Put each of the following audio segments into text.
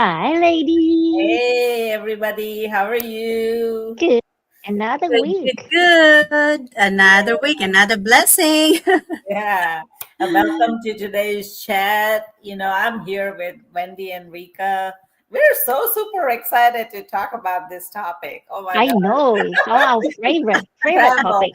Hi, ladies. Hey, everybody, how are you? Good. Another Good, good, week. good. Another week, another blessing. Yeah, welcome to today's chat. I'm here with Wendy and Rika. We're so super excited to talk about this topic. Oh my I God, know it's all our favorite travel. topic.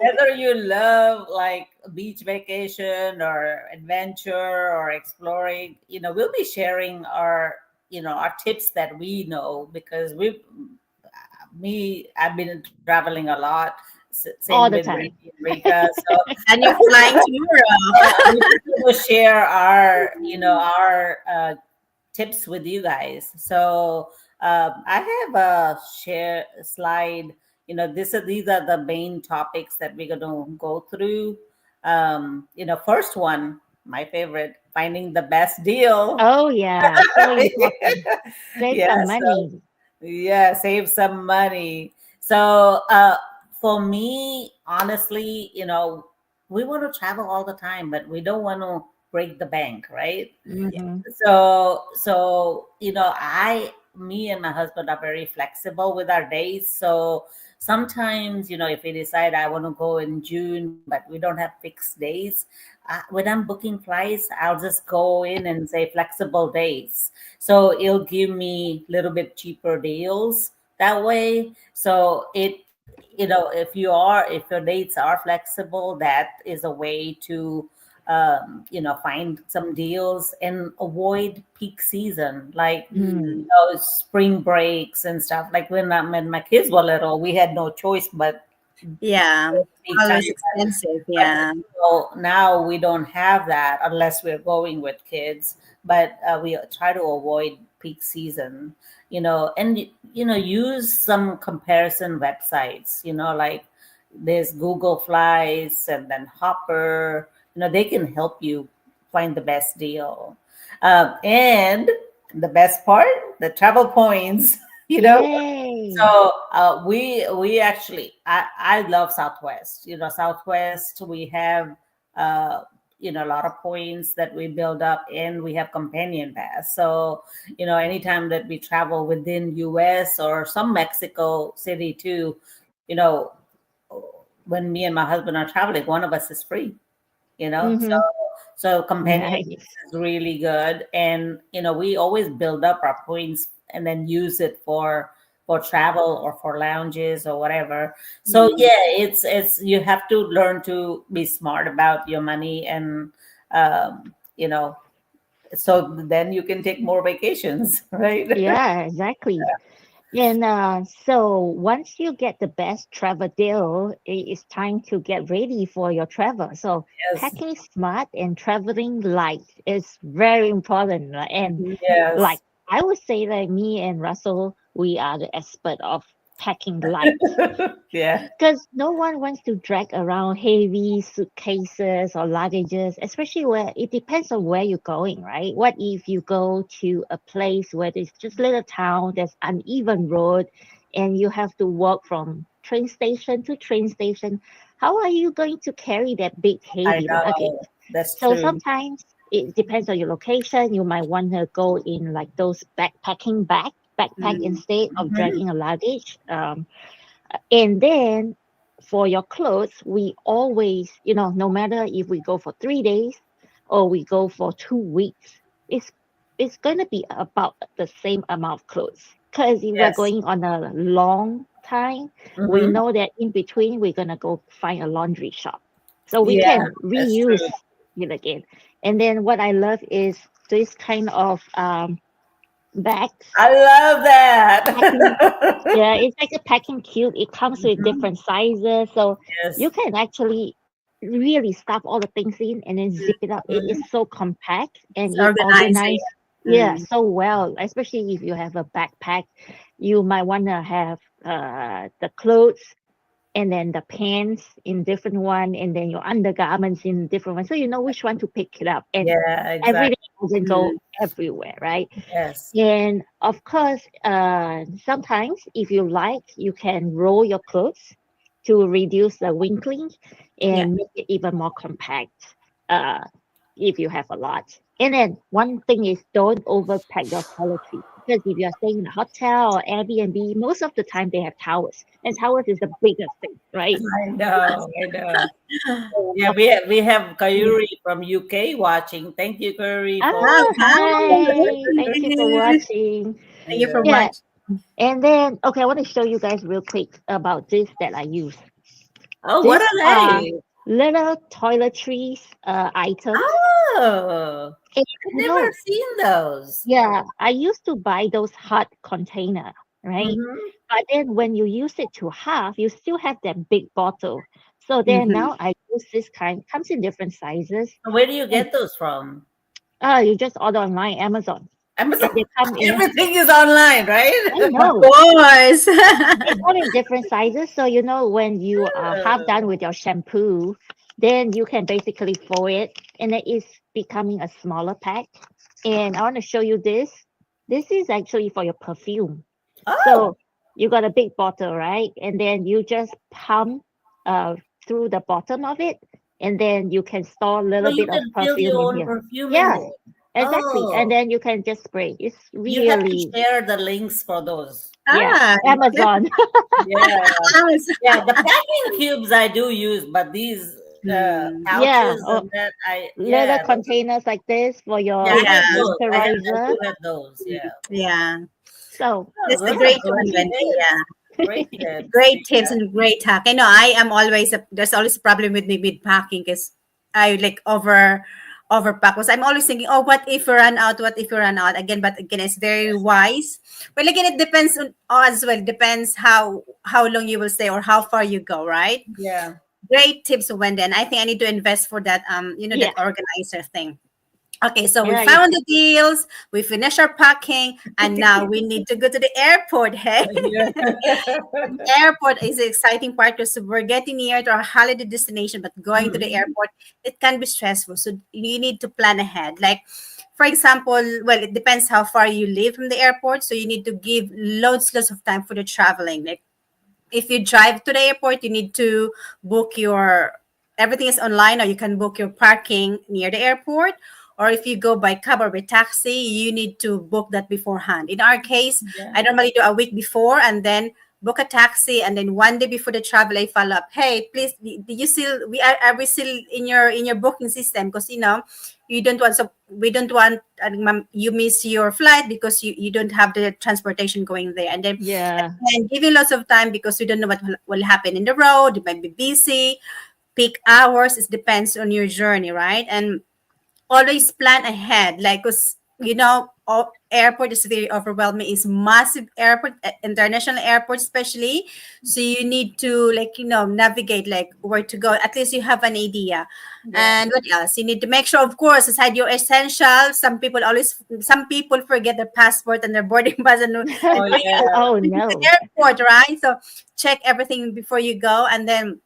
Whether you love like beach vacation or adventure or exploring, we'll be sharing our tips that we know because I've been traveling a lot. Same All with the time. Rika. So And you're flying tomorrow. we will share our tips with you guys. So I have a share slide. These are the main topics that we're going to go through. First one, my favorite, finding the best deal. Oh yeah, so important. Save Yeah, some money. yeah, save some money. So, for me, honestly, we want to travel all the time, but we don't want to break the bank, right? Mm-hmm. Me and my husband are very flexible with our days. So sometimes, if we decide I want to go in June, but we don't have fixed days, when I'm booking flights, I'll just go in and say flexible days. So it'll give me a little bit cheaper deals that way. So if your dates are flexible, that is a way to find some deals and avoid peak season, like Mm. spring breaks and stuff. Like when my kids were little, we had no choice but Yeah, peak time. always expensive. But Yeah. now we don't have that unless we're going with kids. But we try to avoid peak season, and use some comparison websites. Like there's Google Flights and then Hopper. They can help you find the best deal. And the best part, the travel points. You know, Yay. so we actually I love Southwest. Southwest, we have a lot of points that we build up, and we have companion pass. So anytime that we travel within US or some Mexico city too, when me and my husband are traveling, one of us is free. So Mm-hmm. companion Nice. is really good, and we always build up our points and then use it for travel or for lounges or whatever. So Mm. yeah, it's you have to learn to be smart about your money, and um, you know so then you can take more vacations, right? Yeah, exactly. And so once you get the best travel deal, it's time to get ready for your travel. So Yes, packing smart and traveling light is very important. And Mhm. like yes. I would say that me and Russell, we are the expert of packing light Yeah, because no one wants to drag around heavy suitcases or luggages, especially where it depends on where you're going, right? What if you go to a place where there's just little town, there's uneven road, and you have to walk from train station to train station? How are you going to carry that big I heavy luggage? know, that's So true. sometimes it depends on your location. You might want to go in like those backpack Mm. instead of Mhm. dragging a luggage. And then for your clothes, we always, no matter if we go for 3 days or we go for 2 weeks, it's it's gonna be about the same amount of clothes. Because if we're Yes. going on a long time, we Hmm. know that in between we're gonna go find a laundry shop. So we Yeah, can that's reuse true. it again. And then what I love is this kind of bags I love packing. that. Yeah, it's like a packing cube. It comes with Mhm. different sizes, so you Yes. can actually really stuff all the things in and then zip it up. It is Mhm. so compact and It's it organizing. organized, yeah, Mm. so well. Especially if you have a backpack, you might want to have the clothes and then the pants in different one, and then your undergarments in different one, so you know which one to pick it up. And Yeah, everything exactly. doesn't go Mm. everywhere, right? Yes. And of course, sometimes if you like, you can roll your clothes to reduce the wrinkling Yeah. and make it even more compact. Uh, if you have a lot. And then one thing is don't overpack your toiletries because if you're staying in a hotel or Airbnb, most of the time they have towels, and towels is the biggest thing, right? I know, I know. Yeah, we have Kayuri from UK watching. Thank you, Kayuri, for Wow, Ah, hi. hi. Thank you for watching. Thank you for Yeah. watching. And then, okay, I want to show you guys real quick about this that I use. Oh, what These are are they? little toiletries items. Oh, And, I've you never know, seen those. yeah, I used to buy those hot container, right? Hmm. But then when you use it to half, you still have that big bottle. So then Mhm. now I use this kind, comes in different sizes. Where do you And get those from? you just order online, Amazon. And Amazon. they come in, Everything is online, I right? Of know, course. they come in different sizes. So you know when you are half done with your shampoo, then you can basically fold it and it is becoming a smaller pack. And I want to show you this. This is actually for your perfume. Oh, So you got a big bottle, right? And then you just pump uh, through the bottom of it, and then you can store a so little you bit of can fill perfume your in own here. perfume in Yeah, there. exactly. And Oh, then you can just spray. It's you have to really, share the links for those. yeah, Ah, Amazon. Yeah, yes. yeah. The packing cubes I do use, but these Hmm. Yeah, pouches or and that little those, containers like this for yeah, your I Yeah. have those. I moisturizer. do have those. Yeah. Yeah. So, Oh, That's a those yeah, are great great one, Wendy. Yeah. tips. Great tips. Great tips Yeah. and great hack. I know I am always there's always a problem with me with packing because I like overpack because I'm always thinking, oh, what if we run out? What if we run out again? But again, it's very wise. But again, it depends on as well. Depends how long you will stay or how far you go, right? Yeah. Great tips, Wendy. And I think I need to invest for that yeah, that organizer thing. Okay, so we yeah, found the deals, we finished our packing, and now we need to go to the airport. Hey, Yeah. airport is the exciting part because we're getting near to our holiday destination, but going to the Mhm. airport, it can be stressful. So you need to plan ahead. Like, for example, well, it depends how far you live from the airport. So you need to give loads of time for the traveling. Like if you drive to the airport, you need to book your everything is online, or you can book your parking near the airport. Or if you go by cab or by taxi, you need to book that beforehand. In our case, Yeah. I normally do a week before and then book a taxi, and then one day before the travel, I follow up. Hey, please, do you still are we still in your booking system? Because you don't want we don't want you miss your flight because you don't have the transportation going there, and then yeah, and giving lots of time because we don't know what will happen in the road. It might be busy, peak hours. It depends on your journey, right? And always plan ahead, like because airport is very overwhelming. It's massive airport, international airport especially. So you need to navigate like where to go. At least you have an idea. Yeah. And what else? You need to make sure, of course, aside your essentials. Some people forget their passport and their boarding pass and Oh yeah. oh into the no, airport, right? So check everything before you go. And then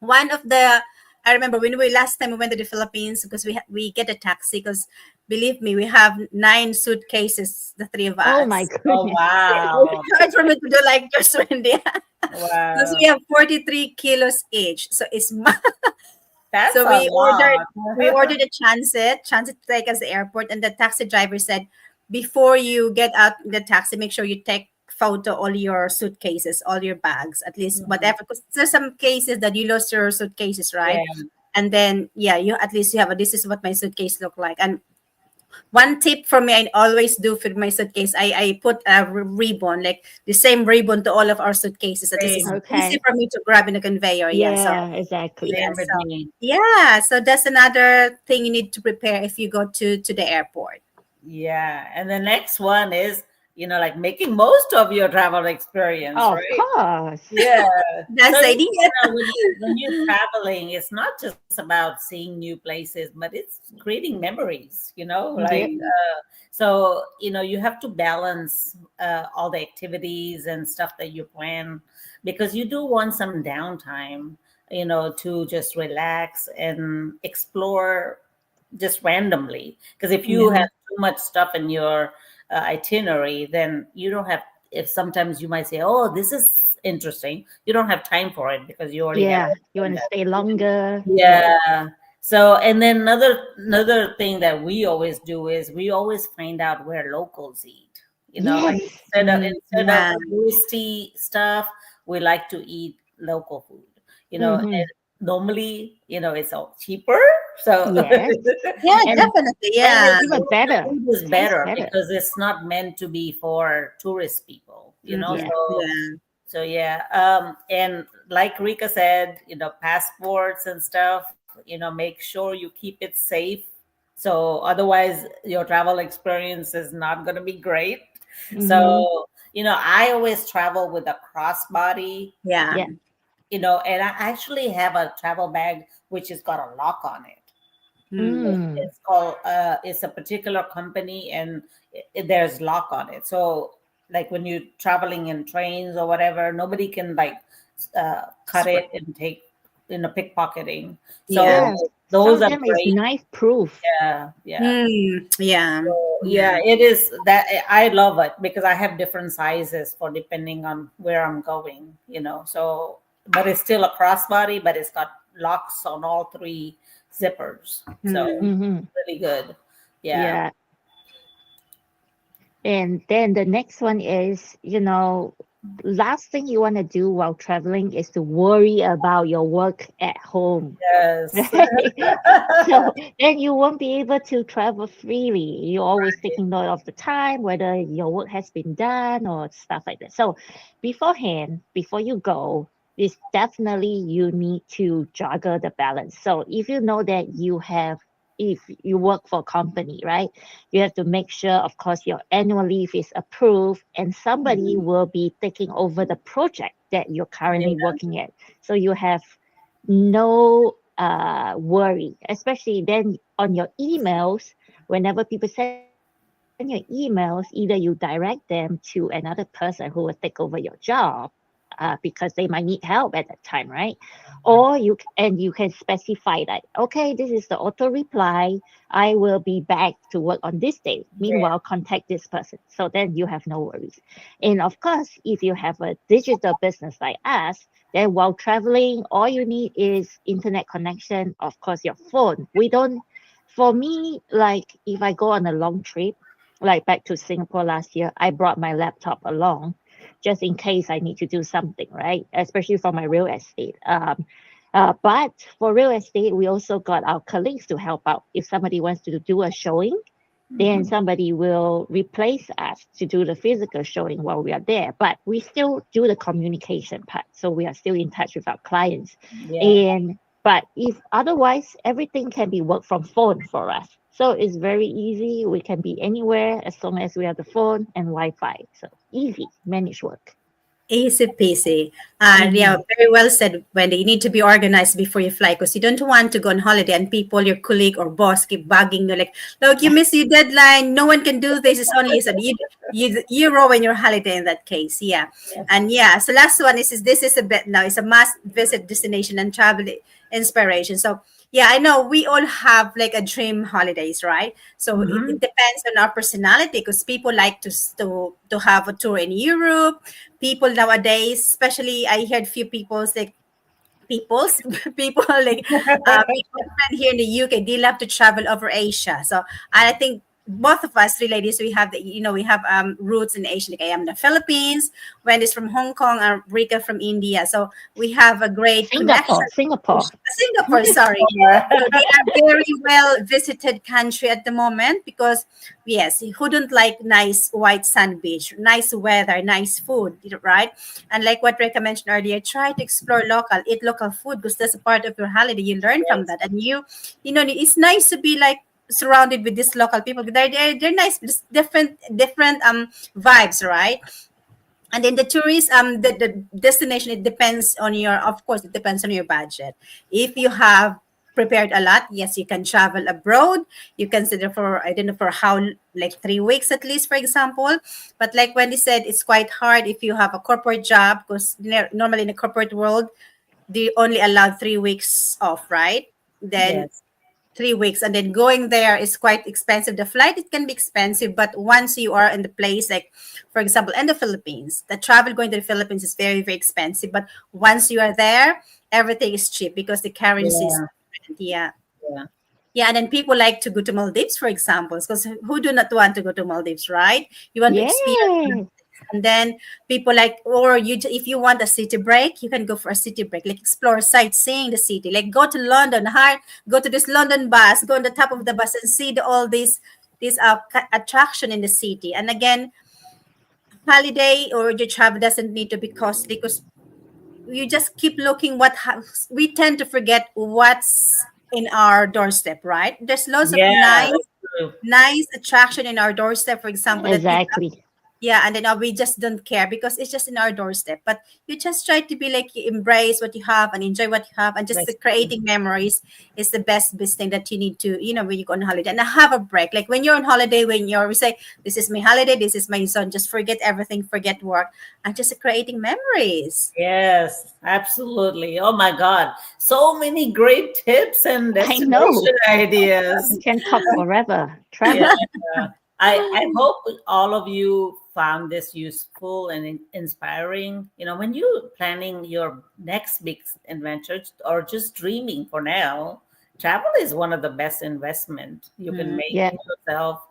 one of the I remember when we last time we went to the Philippines because we get a taxi because believe me, we have 9 suitcases, the three of oh my us. Oh goodness. wow. It's hard for me to do like just Wendy because Wow. we have 43 kilos each. So That's so a lot. we ordered a transit to take us to the airport, and the taxi driver said, before you get out the taxi, make sure you take photo all your suitcases, all your bags, at least Mhm. whatever. Because there's some cases that you lost your suitcases, right? Yeah. And then yeah, you at least you have this is what my suitcase look like. And one tip for me, I always do for my suitcase, I put a ribbon, like the same ribbon to all of our suitcases. At least it's Same. easy Okay. for me to grab in the conveyor. Yeah, so Yeah, exactly. yeah, Same with so me. yeah, so that's another thing you need to prepare if you go to the airport. Yeah. And the next one is, like making most of your travel experience, Of right? course. Yeah. That's So the idea. when you're traveling, it's not just about seeing new places, but it's creating memories. Yep. So you have to balance all the activities and stuff that you plan because you do want some downtime. To just relax and explore just randomly. Because if you Yeah. have too much stuff in your itinerary, then you don't have. If sometimes you might say, "Oh, this is interesting," you don't have time for it because you already have Yeah, it you in want to that. stay longer. Yeah. Yeah. So, and then another thing that we always do is we always find out where locals eat. Like Yes. instead of Yeah. touristy stuff, we like to eat local food. Mm-hmm. And normally, it's all cheaper. So Yes. Yeah, And definitely. and Yeah. even the better. food is Tastes better better. because it's not meant to be for tourist people. Mhm. Yeah. Yeah. So yeah, and like Rika said, passports and stuff, make sure you keep it safe. So otherwise, your travel experience is not going to be great. Mm-hmm. So, I always travel with a crossbody, Yeah. Yeah. and I actually have a travel bag which has got a lock on it. Mm. Mm. It's a particular company, and there's lock on it. So like when you're traveling in trains or whatever, nobody can like cut Sweat. it and take pickpocketing. So Yeah. Yes. Some those of are them is great. knife proof. Yeah, yeah. Mm. Yeah. So Yeah. yeah, it is that I love it because I have different sizes for depending on where I'm going. So but it's still a crossbody, but it's got locks on all three zippers. So Mm. Mm-hmm. really good. Yeah. Yeah. And then the next one is, last thing you want to do while traveling is to worry about your work at home. Yes. Right? So then you won't be able to travel freely. You're always taking note of the time, whether your work has been done or stuff like that. So beforehand, before you go, is definitely you need to juggle the balance. So if you know that if you work for a company, right, you have to make sure, of course, your annual leave is approved and somebody Mhm. will be taking over the project that you're currently Yeah. working at. So you have no worry, especially then on your emails. Whenever people send your emails, either you direct them to another person who will take over your job, because they might need help at that time, right? Or you can specify that, okay, this is the auto reply. I will be back to work on this day. Yeah. Meanwhile, contact this person. So then you have no worries. And of course, if you have a digital business like us, then while traveling, all you need is internet connection, of course, your phone. We don't, for me, like if I go on a long trip, like back to Singapore last year, I brought my laptop along just in case I need to do something, right? Especially for my real estate. But for real estate, we also got our colleagues to help out. If somebody wants to do a showing, then Mhm. somebody will replace us to do the physical showing while we are there. But we still do the communication part. So we are still in touch with our clients. Yeah. And but if otherwise everything can be worked from phone for us. So it's very easy. We can be anywhere as long as we have the phone and Wi-Fi. So easy, manage work. Easy peasy. And yeah, Mm-hmm. very well said, Wendy. You need to be organized before you fly because you don't want to go on holiday and people, your colleague or boss, keep bugging you like, look, you missed your deadline. No one can do this. It's only you. So you ruin your holiday in that case. Yeah. And yeah, so last one is this is a bit now. It's a must visit destination and travel inspiration. So yeah, I know we all have like a dream holidays, right? So it Mhm. depends on our personality because people like to have a tour in Europe. People nowadays, especially I heard few people's like people's people like people friend here in the UK, they love to travel over Asia. So and I think both of us three ladies, we have we have roots in Asia. Like I am in the Philippines, Wendy's from Hong Kong, and Rika from India. So we have a great connection. Singapore, Singapore. Singapore, sorry. So they are very well visited country at the moment because yes, who don't like nice white sand beach, nice weather, nice food, right? And like what Reka mentioned earlier, try to explore local, eat local food because that's a part of your holiday. You learn from Yes. that, and it's nice to be like surrounded with these local people. They're nice, just different vibes, right? And then the tourist the destination, it depends on your, of course it depends on your budget. If you have prepared a lot, yes, you can travel abroad. You consider for, I don't know, for how, like 3 weeks at least, for example. But like Wendy said, it's quite hard if you have a corporate job because normally in the corporate world they only allow 3 weeks off, right? Then Yes. 3 weeks, and then going there is quite expensive. The flight, it can be expensive, but once you are in the place, like for example in the Philippines, the travel going to the Philippines is very very expensive, but once you are there, everything is cheap because the currency is Yeah. different. Yeah. Yeah. Yeah, and then people like to go to Maldives, for example, because who do not want to go to Maldives, right? You want to experience. Yes. And then people like, or if you want a city break, you can go for a city break, like explore sightseeing the city, like go to London, go to this London bus, go on the top of the bus and see all these attraction in the city. And again, holiday or your travel doesn't need to be costly because you just keep looking we tend to forget what's in our doorstep, right? There's lots of Yeah, nice that's true. nice attraction in our doorstep, for example, that we have. Exactly. Yeah, and then we just don't care because it's just in our doorstep. But you just try to be like, you embrace what you have and enjoy what you have, and just the That's creating memories is the best thing that you need to, when you go on holiday and have a break. Like when you're on holiday, we say, this is my holiday, this is my zone, just forget everything, forget work, and just creating memories. Yes, absolutely. Oh my God. So many great tips and I know. destination We ideas. can talk forever. Yeah. Travel. I hope all of you found this useful and inspiring. When you're planning your next big adventure or just dreaming for now, travel is one of the best investment you can Mm. make Yeah. in yourself.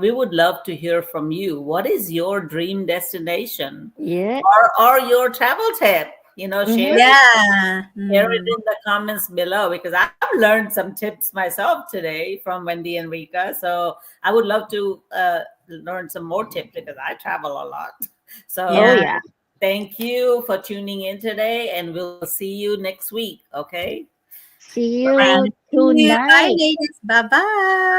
We would love to hear from you. What is your dream destination Yeah. or your travel tip? Share Mm-hmm. it Yeah. Share it Mm. in the comments below because I've learned some tips myself today from Wendy and Rika. So I would love to learn some more tips because I travel a lot. Oh, So Yeah. yeah. thank you for tuning in today, and we'll see you next week. Okay. See Bye bye. you And see you. Bye, tonight. ladies. Bye bye.